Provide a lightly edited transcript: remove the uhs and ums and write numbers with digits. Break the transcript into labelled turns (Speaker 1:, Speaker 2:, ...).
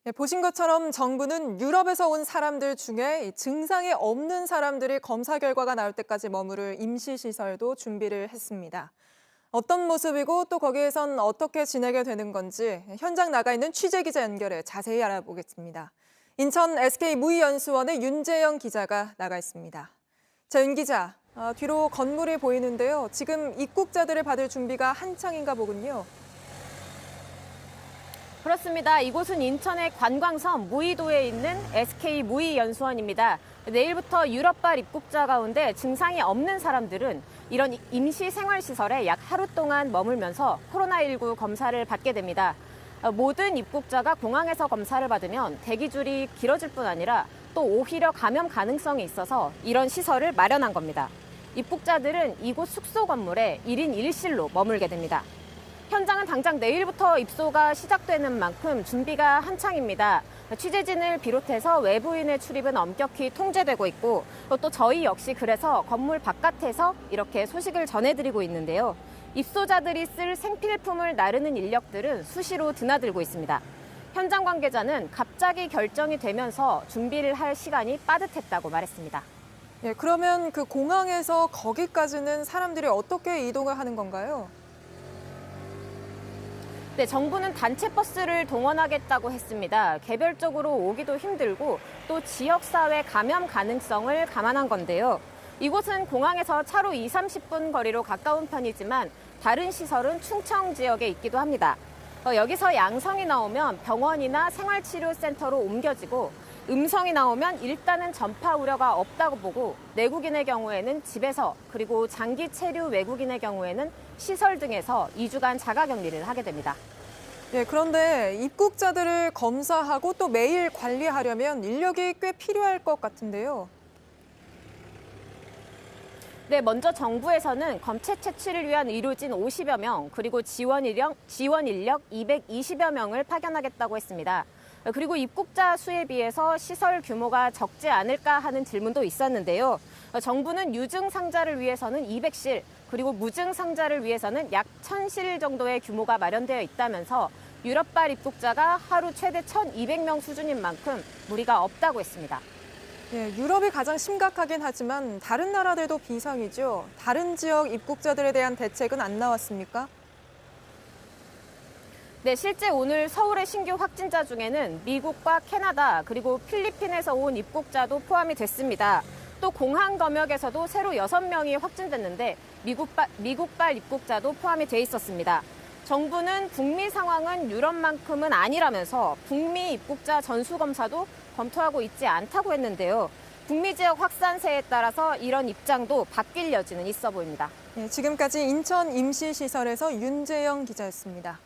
Speaker 1: 네, 보신 것처럼 정부는 유럽에서 온 사람들 중에 증상이 없는 사람들이 검사 결과가 나올 때까지 머무를 임시시설도 준비를 했습니다. 어떤 모습이고 또 거기에선 어떻게 지내게 되는 건지 현장 나가 있는 취재기자 연결해 자세히 알아보겠습니다. 인천 SK무의연수원의 윤재영 기자가 나가 있습니다. 자, 윤 기자, 뒤로 건물이 보이는데요. 지금 입국자들을 받을 준비가 한창인가 보군요.
Speaker 2: 그렇습니다. 이곳은 인천의 관광섬 무의도에 있는 SK무의연수원입니다. 내일부터 유럽발 입국자 가운데 증상이 없는 사람들은 이런 임시 생활시설에 약 하루 동안 머물면서 코로나19 검사를 받게 됩니다. 모든 입국자가 공항에서 검사를 받으면 대기줄이 길어질 뿐 아니라 또 오히려 감염 가능성이 있어서 이런 시설을 마련한 겁니다. 입국자들은 이곳 숙소 건물에 1인 1실로 머물게 됩니다. 현장은 당장 내일부터 입소가 시작되는 만큼 준비가 한창입니다. 취재진을 비롯해서 외부인의 출입은 엄격히 통제되고 있고 또 저희 역시 그래서 건물 바깥에서 이렇게 소식을 전해드리고 있는데요. 입소자들이 쓸 생필품을 나르는 인력들은 수시로 드나들고 있습니다. 현장 관계자는 갑자기 결정이 되면서 준비를 할 시간이 빠듯했다고 말했습니다.
Speaker 1: 예, 그러면 그 공항에서 거기까지는 사람들이 어떻게 이동을 하는 건가요?
Speaker 2: 네, 정부는 단체 버스를 동원하겠다고 했습니다. 개별적으로 오기도 힘들고 또 지역사회 감염 가능성을 감안한 건데요. 이곳은 공항에서 차로 20-30분 거리로 가까운 편이지만 다른 시설은 충청 지역에 있기도 합니다. 여기서 양성이 나오면 병원이나 생활치료센터로 옮겨지고 음성이 나오면 일단은 전파 우려가 없다고 보고 내국인의 경우에는 집에서 그리고 장기 체류 외국인의 경우에는 시설 등에서 2주간 자가격리를 하게 됩니다.
Speaker 1: 네, 그런데 입국자들을 검사하고 또 매일 관리하려면 인력이 꽤 필요할 것 같은데요.
Speaker 2: 네, 먼저 정부에서는 검체 채취를 위한 의료진 50여 명, 그리고 지원 인력 220여 명을 파견하겠다고 했습니다. 그리고 입국자 수에 비해서 시설 규모가 적지 않을까 하는 질문도 있었는데요. 정부는 유증 상자를 위해서는 200실, 그리고 무증 상자를 위해서는 약 1000실 정도의 규모가 마련되어 있다면서 유럽발 입국자가 하루 최대 1200명 수준인 만큼 무리가 없다고 했습니다.
Speaker 1: 예, 유럽이 가장 심각하긴 하지만 다른 나라들도 비상이죠. 다른 지역 입국자들에 대한 대책은 안 나왔습니까?
Speaker 2: 네, 실제 오늘 서울의 신규 확진자 중에는 미국과 캐나다 그리고 필리핀에서 온 입국자도 포함이 됐습니다. 또 공항 검역에서도 새로 6명이 확진됐는데 미국발 입국자도 포함이 돼 있었습니다. 정부는 북미 상황은 유럽만큼은 아니라면서 북미 입국자 전수검사도 검토하고 있지 않다고 했는데요. 북미 지역 확산세에 따라서 이런 입장도 바뀔 여지는 있어 보입니다.
Speaker 1: 예, 지금까지 인천 임시시설에서 윤재영 기자였습니다.